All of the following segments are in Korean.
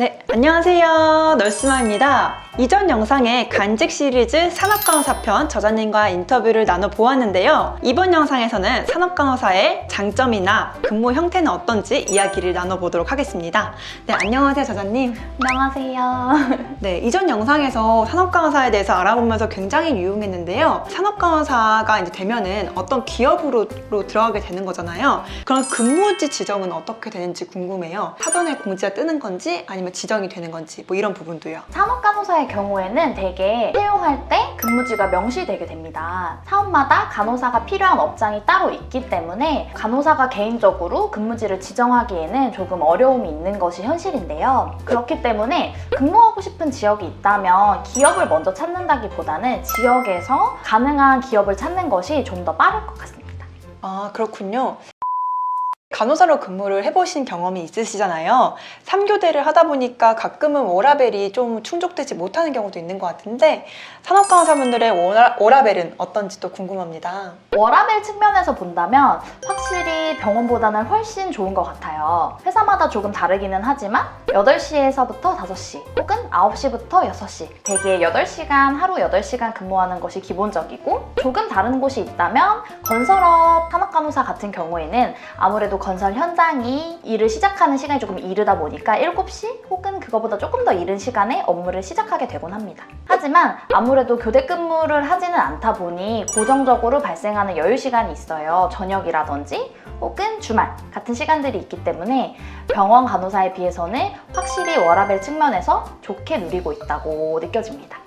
네, 안녕하세요. 널스마입니다. 이전 영상에 간직 시리즈 산업간호사편 저자님과 인터뷰를 나눠보았는데요. 이번 영상에서는 산업간호사의 장점이나 근무 형태는 어떤지 이야기를 나눠보도록 하겠습니다. 네, 안녕하세요, 저자님. 안녕하세요. 네, 이전 영상에서 산업간호사에 대해서 알아보면서 굉장히 유용했는데요. 산업간호사가 이제 되면은 어떤 기업으로 들어가게 되는 거잖아요. 그럼 근무지 지정은 어떻게 되는지 궁금해요. 사전에 공지가 뜨는 건지 아니면 지정이 되는 건지 뭐 이런 부분도요. 산업간호사의 경우에는 대개 채용할 때 근무지가 명시되게 됩니다. 사업마다 간호사가 필요한 업장이 따로 있기 때문에 간호사가 개인적으로 근무지를 지정하기에는 조금 어려움이 있는 것이 현실인데요. 그렇기 때문에 근무하고 싶은 지역이 있다면 기업을 먼저 찾는다기보다는 지역에서 가능한 기업을 찾는 것이 좀 더 빠를 것 같습니다. 아, 그렇군요. 간호사로 근무를 해보신 경험이 있으시잖아요. 3교대를 하다 보니까 가끔은 워라밸이 좀 충족되지 못하는 경우도 있는 것 같은데 산업간호사분들의 워라밸은 어떤지 또 궁금합니다. 워라밸 측면에서 본다면 확실히 병원보다는 훨씬 좋은 것 같아요. 회사마다 조금 다르기는 하지만 8시에서부터 5시 혹은 9시부터 6시 대개 8시간, 하루 8시간 근무하는 것이 기본적이고 조금 다른 곳이 있다면 건설업 산업간호사 같은 경우에는 아무래도 건설 현장이 일을 시작하는 시간이 조금 이르다 보니까 7시 혹은 그거보다 조금 더 이른 시간에 업무를 시작하게 되곤 합니다. 하지만 아무래도 교대 근무를 하지는 않다 보니 고정적으로 발생하는 여유 시간이 있어요. 저녁이라든지 혹은 주말 같은 시간들이 있기 때문에 병원 간호사에 비해서는 확실히 워라밸 측면에서 좋게 누리고 있다고 느껴집니다.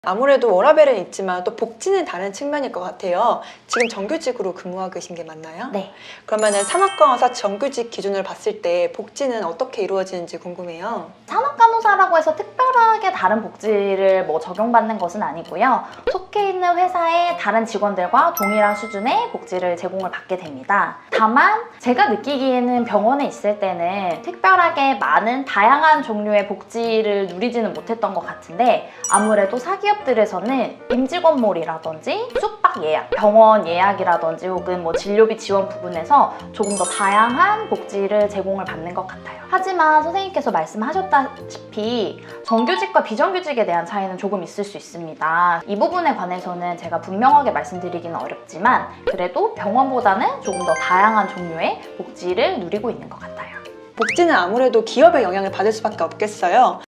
아무래도 워라밸은 있지만 또 복지는 다른 측면일 것 같아요. 지금 정규직으로 근무하고 계신 게 맞나요? 네. 그러면은 산업간호사 정규직 기준을 봤을 때 복지는 어떻게 이루어지는지 궁금해요. 산업간호사라고 해서 특별하게 다른 복지를 적용받는 것은 아니고요. 속해 있는 회사의 다른 직원들과 동일한 수준의 복지를 제공을 받게 됩니다. 다만 제가 느끼기에는 병원에 있을 때는 특별하게 많은 다양한 종류의 복지를 누리지는 못했던 것 같은데 아무래도 사기업들에서는 임직원몰이라든지 숙박 예약, 병원 예약이라든지 혹은 진료비 지원 부분에서 조금 더 다양한 복지를 제공을 받는 것 같아요. 하지만 선생님께서 말씀하셨다시피 정규직과 비정규직에 대한 차이는 조금 있을 수 있습니다. 이 부분에 관해서는 제가 분명하게 말씀드리기는 어렵지만 그래도 병원보다는 조금 더 다양한 종류의 복지를 누리고 있는 것 같아요. 복지는 아무래도 기업의 영향을 받을 수밖에 없겠어요.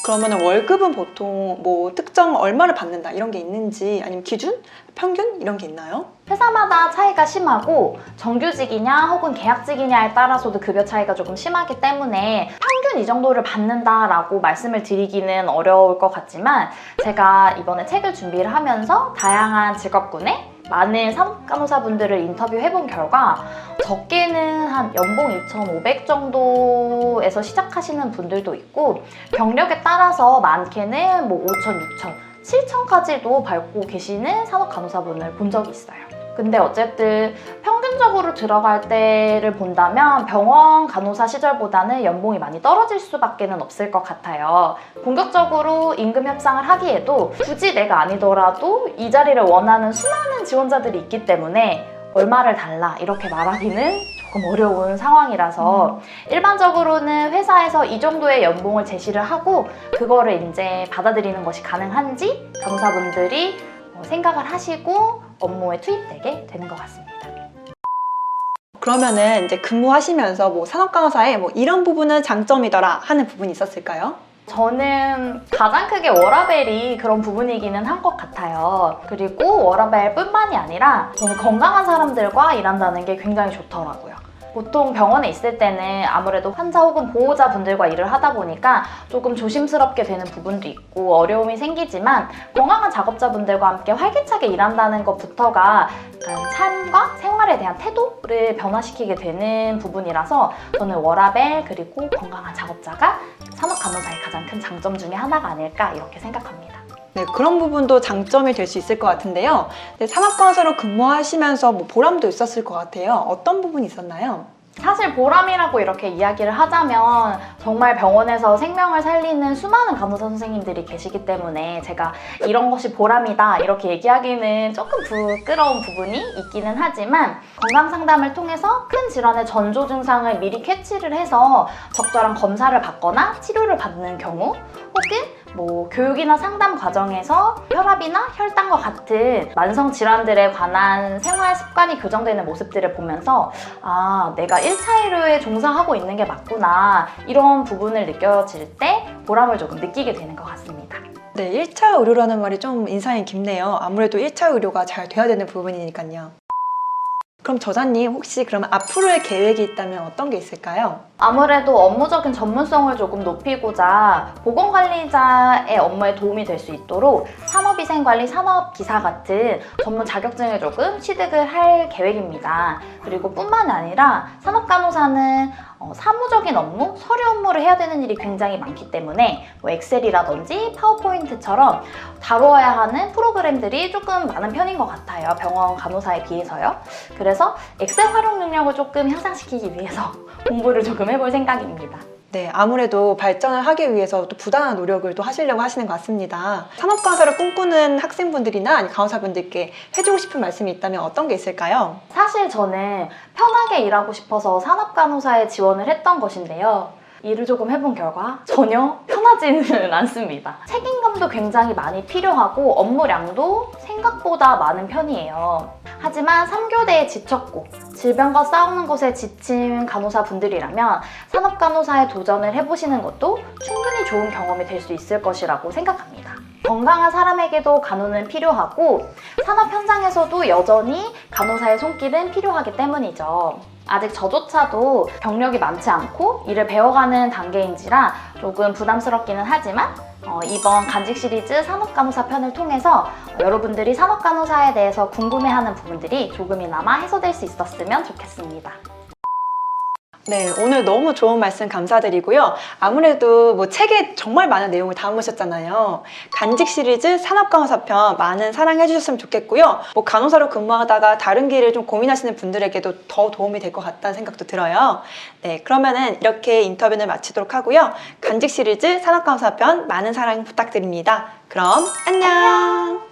그러면 월급은 보통 특정 얼마를 받는다 이런 게 있는지 아니면 기준? 평균? 이런 게 있나요? 회사마다 차이가 심하고 정규직이냐 혹은 계약직이냐에 따라서도 급여 차이가 조금 심하기 때문에 평균 이 정도를 받는다라고 말씀을 드리기는 어려울 것 같지만 제가 이번에 책을 준비를 하면서 다양한 직업군의 많은 산업간호사분들을 인터뷰해본 결과 적게는 한 연봉 2,500 정도에서 시작하시는 분들도 있고 경력에 따라서 많게는 5,000, 6,000, 7,000까지도 밟고 계시는 산업간호사분을 본 적이 있어요. 근데 어쨌든 평균적으로 들어갈 때를 본다면 병원 간호사 시절보다는 연봉이 많이 떨어질 수밖에 없을 것 같아요. 본격적으로 임금 협상을 하기에도 굳이 내가 아니더라도 이 자리를 원하는 수많은 지원자들이 있기 때문에 얼마를 달라 이렇게 말하기는 조금 어려운 상황이라서 일반적으로는 회사에서 이 정도의 연봉을 제시를 하고 그거를 이제 받아들이는 것이 가능한지 간호사분들이 생각을 하시고 업무에 투입되게 되는 것 같습니다. 그러면은 이제 근무하시면서 산업간호사에 이런 부분은 장점이더라 하는 부분이 있었을까요? 저는 가장 크게 워라밸이 그런 부분이기는 한 것 같아요. 그리고 워라밸뿐만이 아니라 저는 건강한 사람들과 일한다는 게 굉장히 좋더라고요. 보통 병원에 있을 때는 아무래도 환자 혹은 보호자분들과 일을 하다 보니까 조금 조심스럽게 되는 부분도 있고 어려움이 생기지만 건강한 작업자분들과 함께 활기차게 일한다는 것부터가 약간 삶과 생활에 대한 태도를 변화시키게 되는 부분이라서 저는 워라밸 그리고 건강한 작업자가 산업간호사의 가장 큰 장점 중에 하나가 아닐까 이렇게 생각합니다. 네, 그런 부분도 장점이 될 수 있을 것 같은데요. 네, 산업간호사로 근무하시면서 보람도 있었을 것 같아요. 어떤 부분이 있었나요? 사실 보람이라고 이렇게 이야기를 하자면 정말 병원에서 생명을 살리는 수많은 간호사 선생님들이 계시기 때문에 제가 이런 것이 보람이다 이렇게 얘기하기는 조금 부끄러운 부분이 있기는 하지만 건강상담을 통해서 큰 질환의 전조 증상을 미리 캐치를 해서 적절한 검사를 받거나 치료를 받는 경우 혹은 뭐 교육이나 상담 과정에서 혈압이나 혈당과 같은 만성 질환들에 관한 생활 습관이 교정되는 모습들을 보면서 아, 내가 1차 의료에 종사하고 있는 게 맞구나 이런 부분을 느껴질 때 보람을 조금 느끼게 되는 것 같습니다. 네, 1차 의료라는 말이 좀 인상이 깊네요. 아무래도 1차 의료가 잘 돼야 되는 부분이니까요. 그럼 저자님 혹시 그러면 앞으로의 계획이 있다면 어떤 게 있을까요? 아무래도 업무적인 전문성을 조금 높이고자 보건관리자의 업무에 도움이 될 수 있도록 산업위생관리 산업기사 같은 전문 자격증을 조금 취득을 할 계획입니다. 그리고 뿐만 아니라 산업간호사는 사무적인 업무, 서류 업무를 해야 되는 일이 굉장히 많기 때문에 뭐 엑셀이라든지 파워포인트처럼 다루어야 하는 프로그램들이 조금 많은 편인 것 같아요. 병원 간호사에 비해서요. 그래서 엑셀 활용 능력을 조금 향상시키기 위해서 공부를 조금 해볼 생각입니다. 네, 아무래도 발전을 하기 위해서 또 부단한 노력을 또 하시려고 하시는 것 같습니다. 산업간호사를 꿈꾸는 학생분들이나 아니 간호사분들께 해주고 싶은 말씀이 있다면 어떤 게 있을까요? 사실 저는 편하게 일하고 싶어서 산업간호사에 지원을 했던 것인데요. 일을 조금 해본 결과 전혀 편하지는 않습니다. 책임감도 굉장히 많이 필요하고 업무량도 생각보다 많은 편이에요. 하지만 3교대에 지쳤고 질병과 싸우는 것에 지친 간호사분들이라면 산업간호사에 도전을 해보시는 것도 충분히 좋은 경험이 될 수 있을 것이라고 생각합니다. 건강한 사람에게도 간호는 필요하고 산업 현장에서도 여전히 간호사의 손길은 필요하기 때문이죠. 아직 저조차도 경력이 많지 않고 일을 배워가는 단계인지라 조금 부담스럽기는 하지만 이번 간직 시리즈 산업간호사 편을 통해서 여러분들이 산업간호사에 대해서 궁금해하는 부분들이 조금이나마 해소될 수 있었으면 좋겠습니다. 네, 오늘 너무 좋은 말씀 감사드리고요. 아무래도 뭐 책에 정말 많은 내용을 담으셨잖아요. 간직 시리즈 산업간호사 편 많은 사랑해 주셨으면 좋겠고요. 뭐 간호사로 근무하다가 다른 길을 좀 고민하시는 분들에게도 더 도움이 될 것 같다는 생각도 들어요. 네, 그러면은 이렇게 인터뷰를 마치도록 하고요. 간직 시리즈 산업간호사 편 많은 사랑 부탁드립니다. 그럼 안녕!